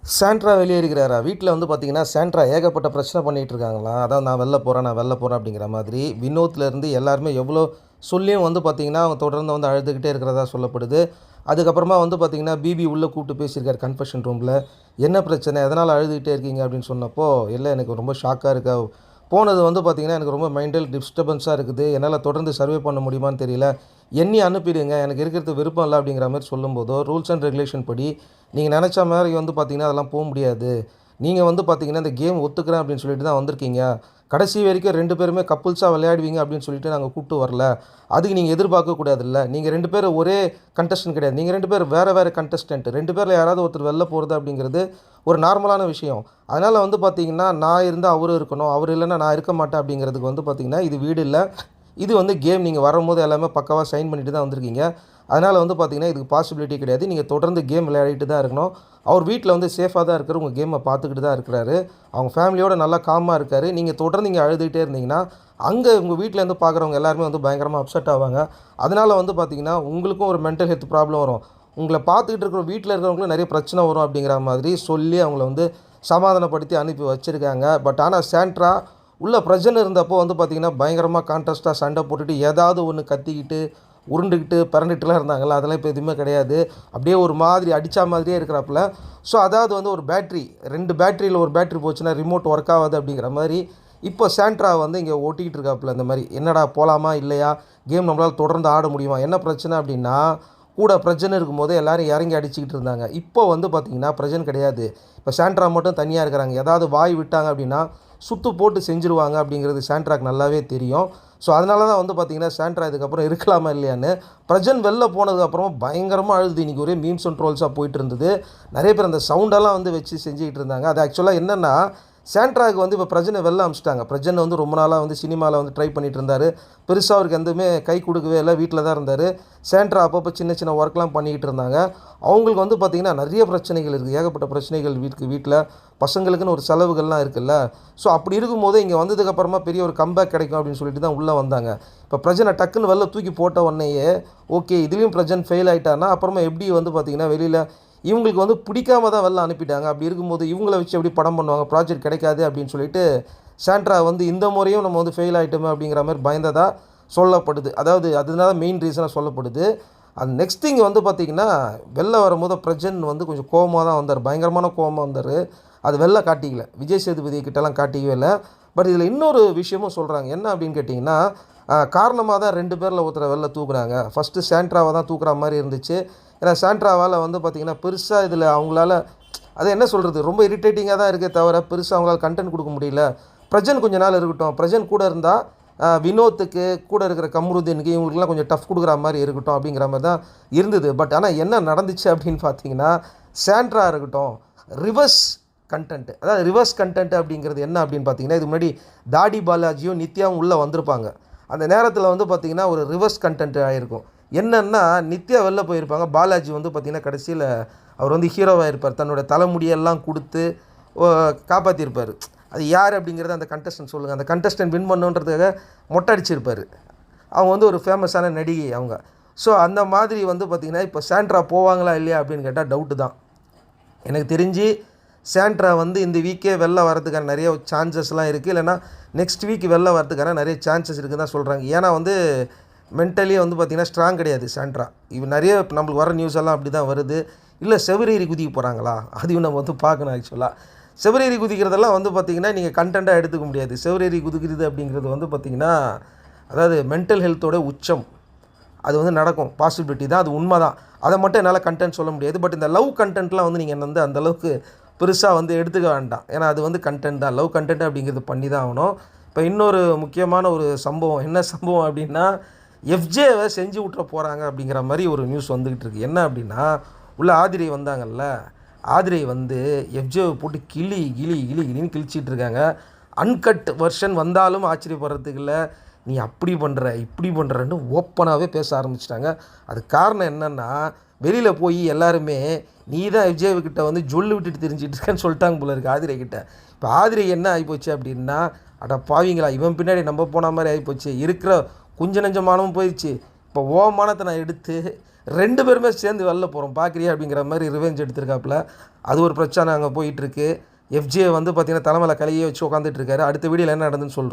Sandra வெளியே இருக்கிறாரா வீட்டில் வந்து பார்த்தீங்கன்னா சாண்ட்ரா ஏகப்பட்ட பிரச்சனை பண்ணிகிட்டு இருக்காங்களாம். அதான் நான் வெளில போகிறேன் அப்படிங்கிற மாதிரி வினோத்லேருந்து எல்லாருமே எவ்வளோ சொல்லியும் வந்து பார்த்தீங்கன்னா அவங்க தொடர்ந்து வந்து அழுதுகிட்டே இருக்கிறதா சொல்லப்படுது. அதுக்கப்புறமா வந்து பார்த்தீங்கன்னா பிபி உள்ளே கூப்பிட்டு பேசியிருக்காரு கன்ஃபெஷன் ரூமில். என்ன பிரச்சனை எதனால் அழுதுகிட்டே இருக்கீங்க அப்படின்னு சொன்னப்போ, இல்லை எனக்கு ரொம்ப ஷாக்காக இருக்கா, போனது வந்து பார்த்தீங்கன்னா எனக்கு ரொம்ப மென்டல் டிஸ்டர்பன்ஸாக இருக்குது, என்னால் தொடர்ந்து சர்வே பண்ண முடியுமான்னு தெரியல, எண்ணி அனுப்பிடுங்க எனக்கு இருக்கிறது விருப்பம் இல்லை அப்படிங்கிற மாதிரி சொல்லும்போதோ, ரூல்ஸ் அண்ட் ரெகுலேஷன் படி நீங்கள் நினச்ச மாதிரி வந்து பார்த்தீங்கன்னா அதெல்லாம் போக முடியாது. நீங்கள் வந்து பார்த்தீங்கன்னா இந்த கேம் ஒத்துக்கிறேன் அப்படின்னு சொல்லிட்டு தான் வந்திருக்கீங்க. கடைசி வரைக்கும் 2 பேருமே கப்புல்ஸாக விளையாடுவீங்க அப்படின்னு சொல்லிட்டு நாங்கள் கூப்பிட்டு வரல. அதுக்கு நீங்கள் எதிர்பார்க்கக்கூடாதுல்ல. நீங்கள் 2 பேரும் ஒரே கண்டஸ்டன்ட் கிடையாது. நீங்கள் 2 பேர் வேறு வேறு கண்டஸ்டன்ட். 2 பேரில் யாராவது ஒருத்தர் வெளில போகிறது அப்படிங்கிறது ஒரு நார்மலான விஷயம். அதனால் வந்து பார்த்தீங்கன்னா, நான் இருந்தால் அவரும் இருக்கணும், அவர் இல்லைன்னா நான் இருக்க மாட்டேன் அப்படிங்கிறதுக்கு வந்து பார்த்தீங்கன்னா, இது வீடு இல்ல. இது வந்து கேம். நீங்கள் வரும்போது எல்லாமே பக்காவாக சைன் பண்ணிட்டு தான் வந்திருக்கீங்க. அதனால் வந்து பார்த்தீங்கன்னா, இதுக்கு பாசிபிலிட்டி கிடையாது. நீங்கள் தொடர்ந்து கேம் விளையாடிட்டு தான் இருக்கணும். அவர் வீட்டில் வந்து சேஃபாக தான் இருக்காரு. உங்கள் கேமை பார்த்துக்கிட்டு தான் இருக்கிறாரு. அவங்க ஃபேமிலியோட நல்லா காமாக இருக்காரு. நீங்கள் தொடர்ந்து இங்கே அழுதுகிட்டே இருந்தீங்கன்னா, அங்கே உங்கள் வீட்டிலேருந்து பார்க்குறவங்க எல்லாருமே வந்து பயங்கரமாக அப்செட் ஆவாங்க. அதனால் வந்து பார்த்தீங்கன்னா, உங்களுக்கும் ஒரு மென்டல் ஹெல்த் ப்ராப்ளம் வரும். உங்கள பார்த்துக்கிட்டு இருக்கிற வீட்டில் இருக்கிறவங்களுக்கும் நிறைய பிரச்சனை வரும் அப்படிங்கிற மாதிரி சொல்லி அவங்கள வந்து சமாதானப்படுத்தி அனுப்பி வச்சுருக்காங்க. பட் ஆனால் சாண்ட்ரா உள்ள பிரச்சனை இருந்தப்போ வந்து பார்த்திங்கன்னா, பயங்கரமாக கான்ட்ராஸ்ட்டாக சண்டை போட்டுட்டு ஏதாவது ஒன்று கத்திக்கிட்டு உருண்டுக்கிட்டு பிறண்டுட்டுலாம் இருந்தாங்கள்ல, அதெல்லாம் இப்போ எதுவுமே கிடையாது. அப்படியே ஒரு மாதிரி அடித்தா மாதிரியே இருக்கிறாப்புல. ஸோ அதாவது வந்து ஒரு பேட்ரி 2 பேட்டரியில் ஒரு பேட்ரி போச்சுன்னா ரிமோட் ஒர்க் ஆகாது அப்படிங்கிற மாதிரி இப்போ சாண்ட்ரா வந்து இங்கே ஓட்டிக்கிட்டு இருக்காப்புல. இந்த மாதிரி என்னடா போகலாமா இல்லையா, கேம் நம்மளால் தொடர்ந்து ஆட முடியுமா, என்ன பிரச்சனை அப்படின்னா, கூட பிரஜன் இருக்கும்போது எல்லோரும் இறங்கி அடிச்சுக்கிட்டு இருந்தாங்க. இப்போ வந்து பார்த்திங்கன்னா பிரஜன் கிடையாது. இப்போ சாண்ட்ரா மட்டும் தனியாக இருக்கிறாங்க. ஏதாவது வாய் விட்டாங்க அப்படின்னா சுத்து போட்டு செஞ்சுருவாங்க அப்படிங்கிறது சாண்ட்ராக்கு நல்லாவே தெரியும். ஸோ அதனால தான் வந்து பார்த்திங்கன்னா சாண்ட்ரா இதுக்கப்புறம் இருக்கலாமா இல்லையான்னு பிரஜன் வெளில போனதுக்கப்புறம் பயங்கரமாக அழுது இன்றைக்கி ஒரே மீம்ஸ் அண்ட் ட்ரோல்ஸாக போயிட்டு இருந்தது. நிறைய பேர் அந்த சவுண்டெல்லாம் வந்து வச்சு செஞ்சுக்கிட்டு இருந்தாங்க. அது ஆக்சுவலாக என்னென்னா, சாண்ட்ராவுக்கு வந்து இப்போ பிரஜனை வெளில அமிச்சிட்டாங்க. பிரஜன் வந்து ரொம்ப நாளாக வந்து சினிமாவில் வந்து ட்ரை பண்ணிகிட்டு இருந்தார். பெருசாக அவருக்கு எதுவுமே கை கொடுக்கவே இல்லை, வீட்டில் தான் இருந்தார். சாண்ட்ரா அப்பப்போ சின்ன சின்ன ஒர்க்லாம் பண்ணிக்கிட்டு இருந்தாங்க. அவங்களுக்கு வந்து பார்த்திங்கன்னா நிறைய பிரச்சனைகள் இருக்குது, ஏகப்பட்ட பிரச்சனைகள் வீட்டில் பசங்களுக்குன்னு ஒரு செலவுகள்லாம் இருக்குல்ல. ஸோ அப்படி இருக்கும்போது இங்கே வந்ததுக்கப்புறமா பெரிய ஒரு கம்பேக் கிடைக்கும் அப்படின்னு சொல்லிட்டு தான் உள்ளே வந்தாங்க. இப்போ பிரஜனை டக்குன்னு வெளில தூக்கி போட்ட உடனேயே ஓகே இதுலேயும் பிரஜன் ஃபெயில் ஆகிட்டான்னா அப்புறமா எப்படி வந்து பார்த்திங்கன்னா வெளியில் இவங்களுக்கு வந்து பிடிக்காம தான் வெளில அனுப்பிட்டாங்க. அப்படி இருக்கும்போது இவங்கள வச்சு எப்படி படம் பண்ணுவாங்க, ப்ராஜெக்ட் கிடைக்காது அப்படின்னு சொல்லிட்டு சாண்ட்ரா வந்து இந்த முறையும் நம்ம வந்து ஃபெயில் ஆகிட்டோமே அப்படிங்கிற மாதிரி பயந்ததாக சொல்லப்படுது. அதாவது அதனால மெயின் ரீசனாக சொல்லப்படுது. அந்த நெக்ஸ்ட் திங் வந்து பார்த்திங்கன்னா, வெளில வரும்போது பிரஜன் வந்து கொஞ்சம் கோவமாக தான் வந்தார், பயங்கரமான கோவமாக வந்தார். அது வெளில காட்டிக்கல, விஜய் சேதுபதி கிட்டலாம் காட்டிக்கவே இல்லை. பட் இதில் இன்னொரு விஷயமும் சொல்கிறாங்க. என்ன அப்படின்னு கேட்டிங்கன்னா, காரணமாக தான் 2 பேரில் ஒருத்தரை வெளில தூக்குறாங்க. ஃபஸ்ட்டு சாண்ட்ராவை தான் தூக்குற மாதிரி இருந்துச்சு. ஏன்னா சாண்ட்ராவால் வந்து பார்த்திங்கன்னா பெருசாக இதில் அவங்களால அதை என்ன சொல்கிறது, ரொம்ப இரிட்டேட்டிங்காக தான் இருக்கே தவிர பெருசாக அவங்களால கண்டென்ட் கொடுக்க முடியல. பிரஜன் கொஞ்ச நாள் இருக்கட்டும், பிரஜன் கூட இருந்தால் வினோத்துக்கு கூட இருக்கிற கம்ருதீனுக்கு இவங்களுக்குலாம் கொஞ்சம் டஃப் கொடுக்குற மாதிரி இருக்கட்டும் அப்படிங்கிற மாதிரி தான் இருந்தது. பட் ஆனால் என்ன நடந்துச்சு அப்படின்னு பார்த்தீங்கன்னா, சாண்ட்ரா இருக்கட்டும் ரிவர்ஸ் கண்டென்ட், அதாவது ரிவர்ஸ் கண்டென்ட் அப்படிங்கிறது என்ன அப்படின்னு பார்த்தீங்கன்னா, இது முன்னாடி தாடி பாலாஜியும் நித்யாவும் உள்ளே வந்திருப்பாங்க. அந்த நேரத்தில் வந்து பார்த்திங்கன்னா ஒரு ரிவர்ஸ் கண்டென்ட் ஆகிருக்கும். என்னென்னா, நித்யா வெளில போயிருப்பாங்க, பாலாஜி வந்து பார்த்திங்கன்னா கடைசியில் அவர் வந்து ஹீரோவாக இருப்பார், தன்னோட தலைமுடியெல்லாம் கொடுத்து காப்பாற்றிருப்பார். அது யார் அப்படிங்கிறத அந்த கண்டஸ்டன்ட் சொல்லுங்கள். அந்த கண்டஸ்டன்ட் வின் பண்ணுன்றதுக்காக மொட்டை அடிச்சிருப்பார். அவங்க வந்து ஒரு ஃபேமஸான நடிகை அவங்க. ஸோ அந்த மாதிரி வந்து பார்த்திங்கன்னா இப்போ சாண்ட்ரா போவாங்களா இல்லையா அப்படின்னு கேட்டால் டவுட்டு தான். எனக்கு தெரிஞ்சு சாண்ட்ரா வந்து இந்த வீக்கே வெளில வரதுக்கான நிறைய சான்சஸ்லாம் இருக்குது, இல்லைனா நெக்ஸ்ட் வீக் வெளில வரதுக்கான நிறைய சான்சஸ் இருக்குதுன்னு தான் சொல்கிறாங்க. ஏன்னா வந்து மென்டலி வந்து பார்த்திங்கன்னா ஸ்ட்ராங் கிடையாது சாண்ட்ரா. இப்போ நிறைய நம்மளுக்கு வர நியூஸ் எல்லாம் அப்படி தான் வருது. இல்லை செவரேறி குதிக்க போகிறாங்களா, அதையும் நம்ம வந்து பார்க்கணும். ஆக்சுவலாக செவரேறி குதிக்கிறதெல்லாம் வந்து பார்த்திங்கன்னா நீங்கள் கண்டென்ட்டாக எடுத்துக்க முடியாது. செவரேறி குதிக்கிறது அப்படிங்கிறது வந்து பார்த்திங்கன்னா அதாவது மென்டல் ஹெல்த்தோட உச்சம். அது வந்து நடக்கும், பாசிபிலிட்டி தான், அது உண்மை தான். அதை மட்டும் என்னால் கண்டென்ட் சொல்ல முடியாது. பட் இந்த லவ் கண்டென்ட்லாம் வந்து நீங்கள் வந்து அந்தளவுக்கு பெருசாக வந்து எடுத்துக்க வேண்டாம். ஏன்னா அது வந்து கண்டென்ட் தான், லவ் கண்டென்ட் அப்படிங்கிறது பண்ணி தான் ஆகணும். இப்போ இன்னொரு முக்கியமான ஒரு சம்பவம், என்ன சம்பவம் அப்படின்னா, எஃப்ஜேவை செஞ்சு விட்ற போகிறாங்க அப்படிங்கிற மாதிரி ஒரு நியூஸ் வந்துக்கிட்டு இருக்குது. என்ன அப்படின்னா, உள்ள ஆதிரை வந்தாங்கல்ல, ஆதிரை வந்து எஃப்ஜேவை போட்டு கிளின்னு கிழிச்சிட்டு இருக்காங்க. அன்கட் வெர்ஷன் வந்தாலும் ஆச்சரியப்படுறதுக்கு இல்லை, நீ அப்படி பண்ணுற இப்படி பண்ணுறன்னு ஓப்பனாகவே பேச ஆரம்பிச்சிட்டாங்க. அது காரணம் என்னென்னா, வெளியில் போய் எல்லாருமே நீ தான் எஃப்ஜேவிக்கிட்ட வந்து ஜொல்லு விட்டுட்டு தெரிஞ்சிட்டு இருக்கேன்னு சொல்லிட்டாங்க போல இருக்குது ஆதிரை கிட்ட. இப்போ ஆதிரை என்ன ஆகிப்போச்சு அப்படின்னா, அட பாவீங்களா, இவன் பின்னாடி நம்ம போன மாதிரி ஆகிப்போச்சு, இருக்கிற கொஞ்ச நெஞ்சமானமும் போயிடுச்சு, இப்போ ஓமானத்தை நான் எடுத்து 2 பேருமே சேர்ந்து வெளில போகிறோம் பார்க்குறியா அப்படிங்கிற மாதிரி ரிவெஞ்ச் எடுத்திருக்காப்புல. அது ஒரு பிரச்சனை அங்கே போயிட்டுருக்கு. எஃப்ஜே வந்து பார்த்திங்கன்னா தலைமையில கலையே வச்சு உட்காந்துட்டு இருக்காரு. அடுத்த வீடியோவில் என்ன நடந்துன்னு சொல்கிறேன்.